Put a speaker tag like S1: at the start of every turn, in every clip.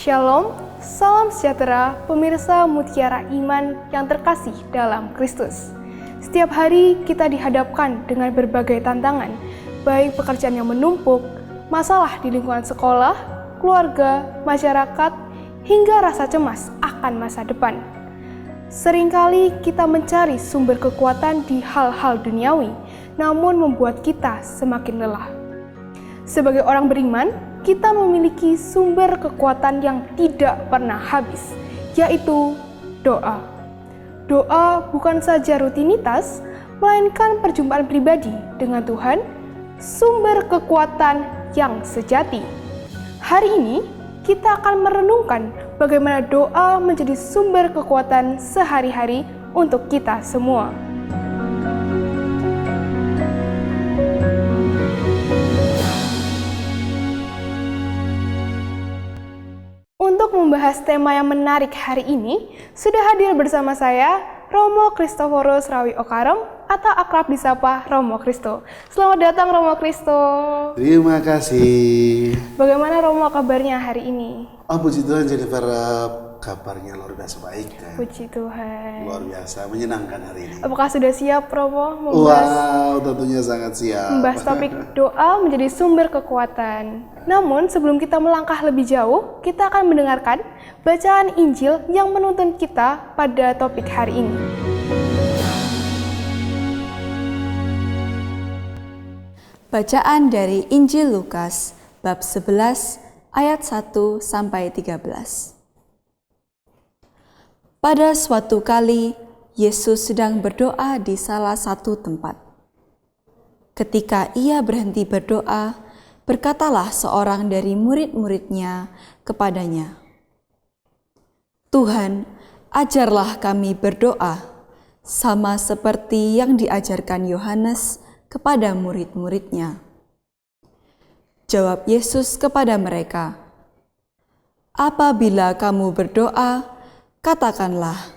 S1: Shalom, salam sejahtera pemirsa Mutiara Iman yang terkasih dalam Kristus. Setiap hari kita dihadapkan dengan berbagai tantangan, baik pekerjaan yang menumpuk, masalah di lingkungan sekolah, keluarga, masyarakat, hingga rasa cemas akan masa depan. Seringkali kita mencari sumber kekuatan di hal-hal duniawi, namun membuat kita semakin lelah. Sebagai orang beriman, kita memiliki sumber kekuatan yang tidak pernah habis, yaitu doa. Doa bukan saja rutinitas, melainkan perjumpaan pribadi dengan Tuhan, sumber kekuatan yang sejati. Hari ini, kita akan merenungkan bagaimana doa menjadi sumber kekuatan sehari-hari untuk kita semua. Untuk membahas tema yang menarik hari ini, sudah hadir bersama saya Romo Kristoforus Rawi Okarem atau akrab disapa Romo Kristo. Selamat datang Romo Kristo.
S2: Terima kasih.
S1: Bagaimana Romo kabarnya hari ini?
S2: Puji Tuhan Jennifer, kabarnya luar biasa baik kan?
S1: Puji Tuhan.
S2: Luar biasa, menyenangkan hari ini.
S1: Apakah sudah siap Romo
S2: Tentunya sangat siap.
S1: membahas topik doa menjadi sumber kekuatan. Namun sebelum kita melangkah lebih jauh, kita akan mendengarkan bacaan Injil yang menuntun kita pada topik hari ini.
S3: Bacaan dari Injil Lukas bab 11 ayat 1 sampai 13. Pada suatu kali Yesus sedang berdoa di salah satu tempat. Ketika ia berhenti berdoa, berkatalah seorang dari murid-muridnya kepadanya, "Tuhan, ajarlah kami berdoa, sama seperti yang diajarkan Yohanes kepada murid-muridnya." Jawab Yesus kepada mereka, "Apabila kamu berdoa, katakanlah,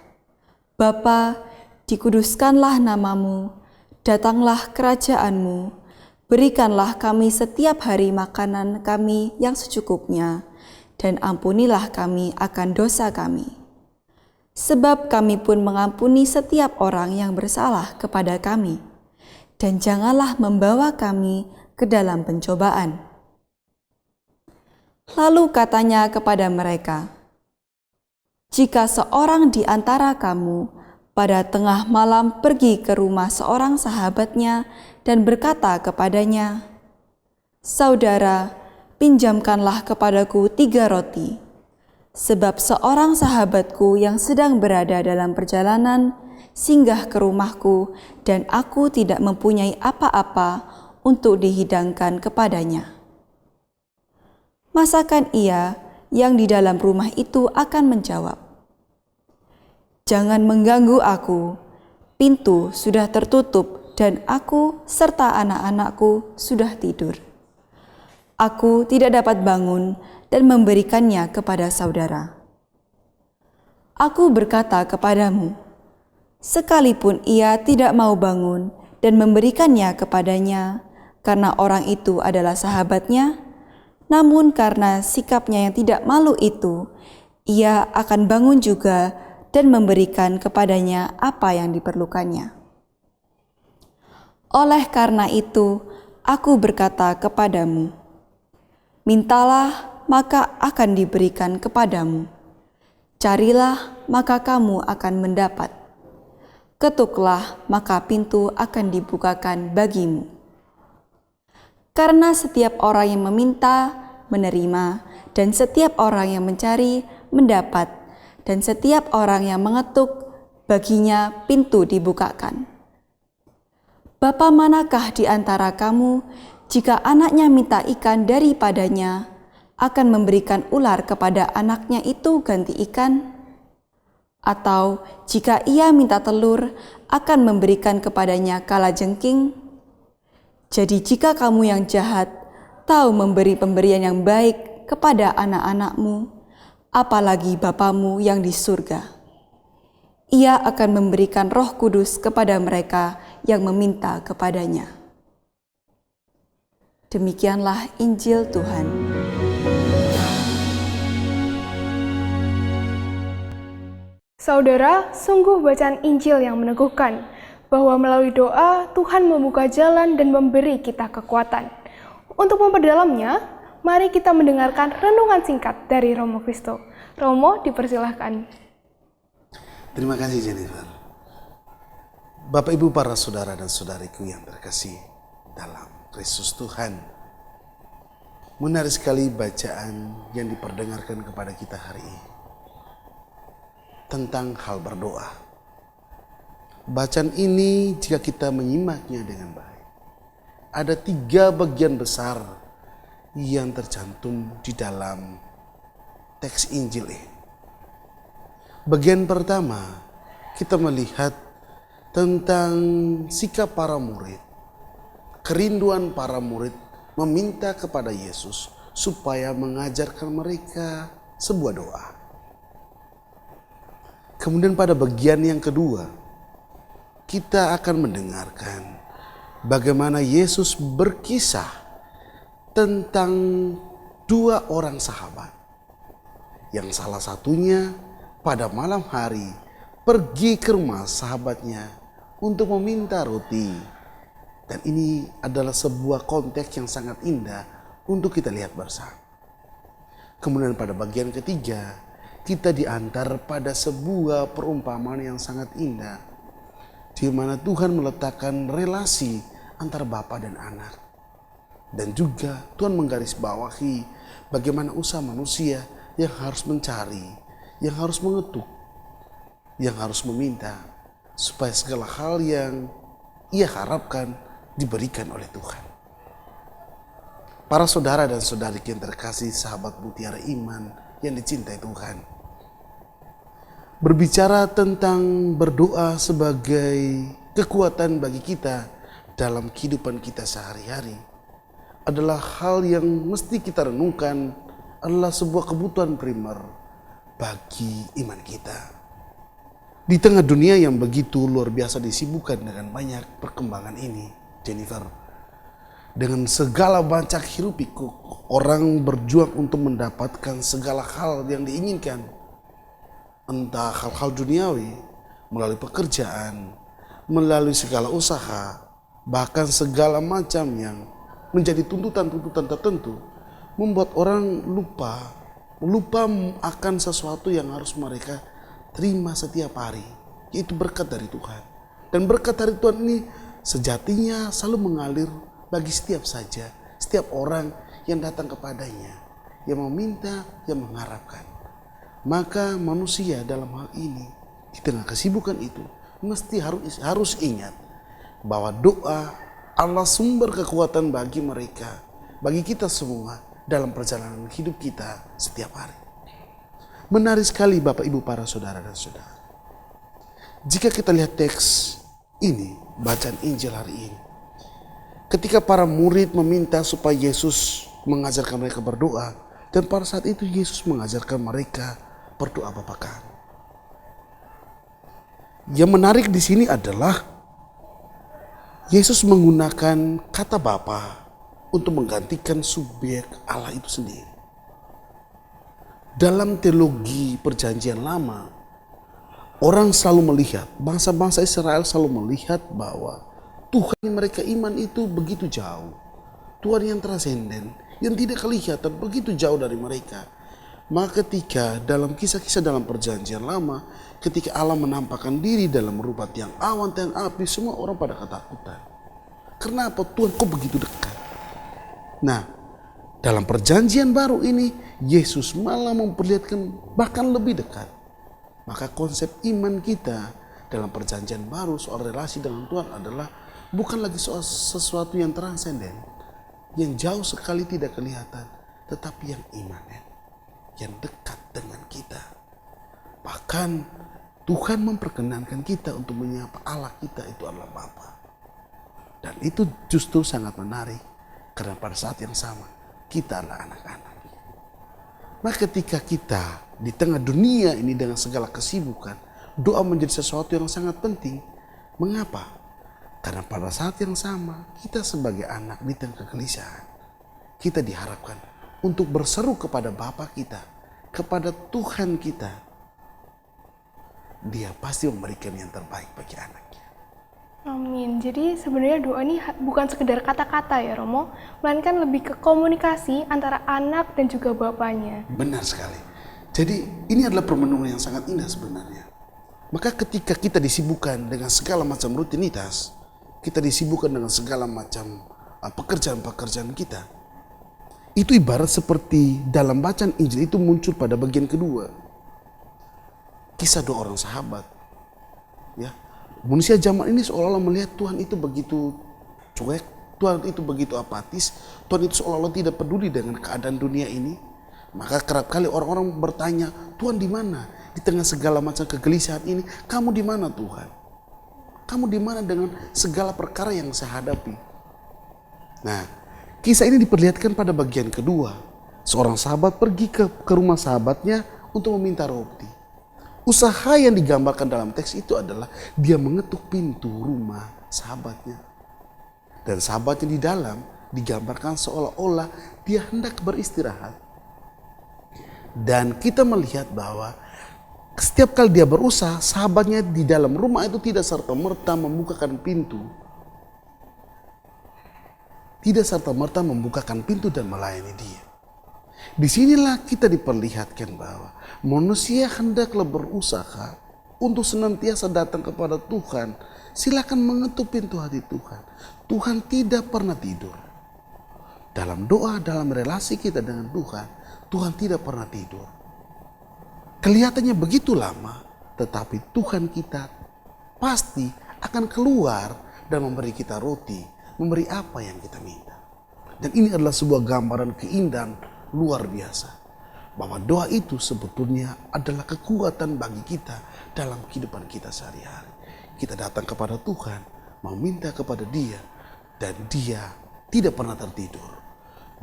S3: Bapa, dikuduskanlah namamu, datanglah kerajaanmu, berikanlah kami setiap hari makanan kami yang secukupnya, dan ampunilah kami akan dosa kami. Sebab kami pun mengampuni setiap orang yang bersalah kepada kami, dan janganlah membawa kami ke dalam pencobaan." Lalu katanya kepada mereka, "Jika seorang di antara kamu pada tengah malam pergi ke rumah seorang sahabatnya dan berkata kepadanya, 'Saudara, pinjamkanlah kepadaku 3 roti, sebab seorang sahabatku yang sedang berada dalam perjalanan singgah ke rumahku dan aku tidak mempunyai apa-apa untuk dihidangkan kepadanya.' Masakan ia yang di dalam rumah itu akan menjawab, 'Jangan mengganggu aku, pintu sudah tertutup dan aku serta anak-anakku sudah tidur. Aku tidak dapat bangun dan memberikannya kepada saudara.' Aku berkata kepadamu, sekalipun ia tidak mau bangun dan memberikannya kepadanya, karena orang itu adalah sahabatnya, namun karena sikapnya yang tidak malu itu, ia akan bangun juga dan memberikan kepadanya apa yang diperlukannya. Oleh karena itu, aku berkata kepadamu, mintalah maka akan diberikan kepadamu. Carilah maka kamu akan mendapat. Ketuklah maka pintu akan dibukakan bagimu. Karena setiap orang yang meminta, menerima, dan setiap orang yang mencari, mendapat, dan setiap orang yang mengetuk, baginya pintu dibukakan. Bapa manakah di antara kamu, jika anaknya minta ikan daripadanya, akan memberikan ular kepada anaknya itu ganti ikan? Atau jika ia minta telur, akan memberikan kepadanya kalajengking? Jadi jika kamu yang jahat tahu memberi pemberian yang baik kepada anak-anakmu, apalagi Bapamu yang di surga, Ia akan memberikan Roh Kudus kepada mereka yang meminta kepadanya." Demikianlah Injil Tuhan.
S1: Saudara, sungguh bacaan Injil yang meneguhkan bahwa melalui doa Tuhan membuka jalan dan memberi kita kekuatan. Untuk memperdalamnya, mari kita mendengarkan renungan singkat dari Romo Kristo. Romo, dipersilahkan.
S2: Terima kasih Jennifer. Bapak Ibu para saudara dan saudariku yang terkasih dalam Kristus Tuhan. Menarik sekali bacaan yang diperdengarkan kepada kita hari ini tentang hal berdoa. Bacaan ini jika kita menyimaknya dengan baik, ada 3 bagian besar yang tercantum di dalam teks Injil ini. Bagian pertama, kita melihat tentang sikap para murid, kerinduan para murid meminta kepada Yesus supaya mengajarkan mereka sebuah doa. Kemudian pada bagian yang kedua, kita akan mendengarkan bagaimana Yesus berkisah tentang 2 orang sahabat. Yang salah satunya pada malam hari pergi ke rumah sahabatnya untuk meminta roti. Dan ini adalah sebuah konteks yang sangat indah untuk kita lihat bersama. Kemudian pada bagian ketiga, kita diantar pada sebuah perumpamaan yang sangat indah, di mana Tuhan meletakkan relasi antara bapa dan anak. Dan juga Tuhan menggarisbawahi bagaimana usaha manusia yang harus mencari, yang harus mengetuk, yang harus meminta, supaya segala hal yang ia harapkan diberikan oleh Tuhan. Para saudara dan saudari yang terkasih, sahabat mutiara iman yang dicintai Tuhan, berbicara tentang berdoa sebagai kekuatan bagi kita dalam kehidupan kita sehari-hari adalah hal yang mesti kita renungkan, adalah sebuah kebutuhan primer bagi iman kita. Di tengah dunia yang begitu luar biasa disibukkan dengan banyak perkembangan ini, Jennifer, dengan segala macam hiruk pikuk, orang berjuang untuk mendapatkan segala hal yang diinginkan. Entah hal-hal duniawi, melalui pekerjaan, melalui segala usaha, bahkan segala macam yang menjadi tuntutan-tuntutan tertentu, membuat orang lupa akan sesuatu yang harus mereka terima setiap hari, yaitu berkat dari Tuhan. Dan berkat dari Tuhan ini sejatinya selalu mengalir bagi setiap orang yang datang kepadanya, yang meminta, yang mengharapkan. Maka manusia dalam hal ini, di tengah kesibukan itu, mesti harus ingat bahwa doa adalah sumber kekuatan bagi mereka, bagi kita semua dalam perjalanan hidup kita setiap hari. Menarik sekali Bapak Ibu para saudara dan saudara. Jika kita lihat teks ini, bacaan Injil hari ini, ketika para murid meminta supaya Yesus mengajarkan mereka berdoa, dan pada saat itu Yesus mengajarkan mereka berdoa Bapa Kami. Yang menarik di sini adalah Yesus menggunakan kata Bapa untuk menggantikan subjek Allah itu sendiri. Dalam teologi perjanjian lama, orang selalu melihat, bangsa-bangsa Israel selalu melihat bahwa Tuhan yang mereka iman itu begitu jauh. Tuhan yang transenden, yang tidak kelihatan, begitu jauh dari mereka. Maka ketika dalam kisah-kisah dalam perjanjian lama, ketika Allah menampakkan diri dalam rupa tiang awan, tiang api, semua orang pada ketakutan. Kenapa Tuhan kok begitu dekat? Nah, dalam perjanjian baru ini, Yesus malah memperlihatkan bahkan lebih dekat. Maka konsep iman kita dalam perjanjian baru soal relasi dengan Tuhan adalah bukan lagi soal sesuatu yang transenden, yang jauh sekali tidak kelihatan, tetapi yang imanen, yang dekat dengan kita. Bahkan Tuhan memperkenankan kita untuk menyapa Allah kita itu adalah Bapa. Dan itu justru sangat menarik, karena pada saat yang sama kita adalah anak-anak. Maka ketika kita di tengah dunia ini dengan segala kesibukan, doa menjadi sesuatu yang sangat penting. Mengapa? Karena pada saat yang sama kita sebagai anak di tengah kegelisahan, kita diharapkan untuk berseru kepada Bapa kita, kepada Tuhan kita. Dia pasti memberikan yang terbaik bagi anaknya.
S1: Amin. Jadi sebenarnya doa ini bukan sekedar kata-kata ya Romo, melainkan lebih ke komunikasi antara anak dan juga bapaknya.
S2: Benar sekali. Jadi ini adalah permenungan yang sangat indah sebenarnya. Maka ketika kita disibukkan dengan segala macam rutinitas, kita disibukkan dengan segala macam pekerjaan-pekerjaan kita, itu ibarat seperti dalam bacaan Injil itu muncul pada bagian kedua. Kisah dua orang sahabat. Ya, manusia zaman ini seolah-olah melihat Tuhan itu begitu cuek, Tuhan itu begitu apatis, Tuhan itu seolah-olah tidak peduli dengan keadaan dunia ini. Maka kerap kali orang-orang bertanya, Tuhan di mana? Di tengah segala macam kegelisahan ini, kamu di mana Tuhan? Kamu di mana dengan segala perkara yang saya hadapi? Nah, kisah ini diperlihatkan pada bagian kedua. Seorang sahabat pergi ke rumah sahabatnya untuk meminta roti. Usaha yang digambarkan dalam teks itu adalah dia mengetuk pintu rumah sahabatnya. Dan sahabatnya di dalam digambarkan seolah-olah dia hendak beristirahat. Dan kita melihat bahwa setiap kali dia berusaha, sahabatnya di dalam rumah itu tidak serta-merta membukakan pintu. Tidak serta-merta membukakan pintu dan melayani dia. Disinilah kita diperlihatkan bahwa manusia hendaklah berusaha untuk senantiasa datang kepada Tuhan. Silakan mengetuk pintu hati Tuhan. Tuhan tidak pernah tidur. Dalam doa, dalam relasi kita dengan Tuhan, Tuhan tidak pernah tidur. Kelihatannya begitu lama, tetapi Tuhan kita pasti akan keluar dan memberi kita roti, memberi apa yang kita minta. Dan ini adalah sebuah gambaran keindahan luar biasa, bahwa doa itu sebetulnya adalah kekuatan bagi kita dalam kehidupan kita sehari-hari. Kita datang kepada Tuhan, meminta kepada Dia, dan Dia tidak pernah tertidur.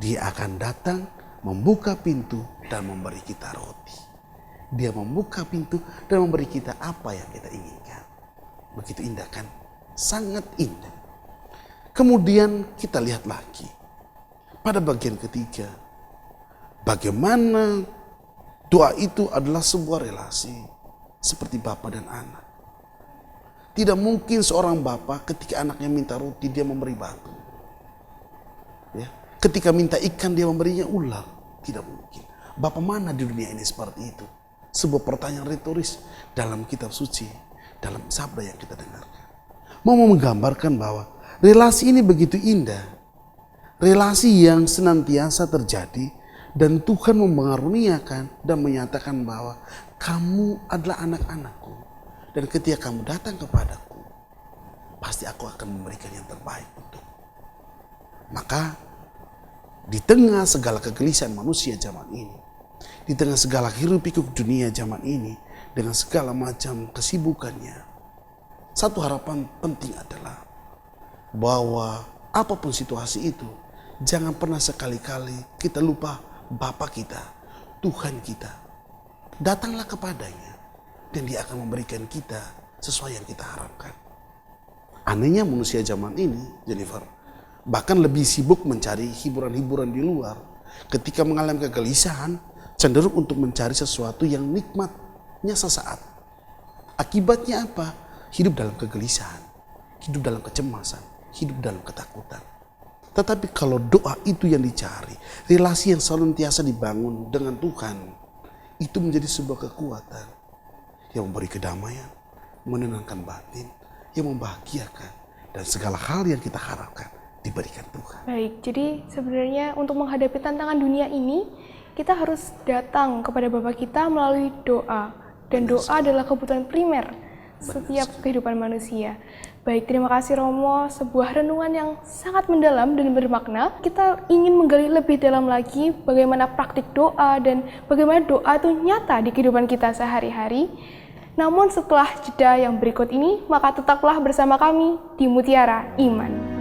S2: Dia akan datang, membuka pintu dan memberi kita roti. Dia membuka pintu dan memberi kita apa yang kita inginkan. Begitu indah kan? Sangat indah. Kemudian kita lihat lagi pada bagian ketiga, bagaimana doa itu adalah sebuah relasi seperti bapa dan anak. Tidak mungkin seorang bapa ketika anaknya minta roti dia memberi batu. Ya, ketika minta ikan dia memberinya ular. Tidak mungkin. Bapa mana di dunia ini seperti itu? Sebuah pertanyaan retoris dalam kitab suci, dalam sabda yang kita dengarkan. Mau menggambarkan bahwa relasi ini begitu indah. Relasi yang senantiasa terjadi dan Tuhan mengaruniakan dan menyatakan bahwa kamu adalah anak-anakku. Dan ketika kamu datang kepadaku, pasti aku akan memberikan yang terbaik untukmu. Maka di tengah segala kegelisahan manusia zaman ini, di tengah segala hiruk-pikuk dunia zaman ini, dengan segala macam kesibukannya, satu harapan penting adalah bahwa apapun situasi itu, jangan pernah sekali-kali kita lupa Bapa kita, Tuhan kita. Datanglah kepadanya dan Dia akan memberikan kita sesuai yang kita harapkan. Anehnya manusia zaman ini, Jennifer, bahkan lebih sibuk mencari hiburan-hiburan di luar. Ketika mengalami kegelisahan, cenderung untuk mencari sesuatu yang nikmatnya sesaat. Akibatnya apa? Hidup dalam kegelisahan, hidup dalam kecemasan, hidup dalam ketakutan. Tetapi kalau doa itu yang dicari, relasi yang senantiasa dibangun dengan Tuhan, itu menjadi sebuah kekuatan yang memberi kedamaian, menenangkan batin, yang membahagiakan, dan segala hal yang kita harapkan diberikan Tuhan.
S1: Baik, jadi sebenarnya untuk menghadapi tantangan dunia ini, kita harus datang kepada Bapa kita melalui doa. Dan doa adalah kebutuhan primer setiap kehidupan manusia. Baik, terima kasih Romo, sebuah renungan yang sangat mendalam dan bermakna. Kita ingin menggali lebih dalam lagi bagaimana praktik doa dan bagaimana doa itu nyata di kehidupan kita sehari-hari. Namun setelah jeda yang berikut ini, maka tetaplah bersama kami di Mutiara Iman.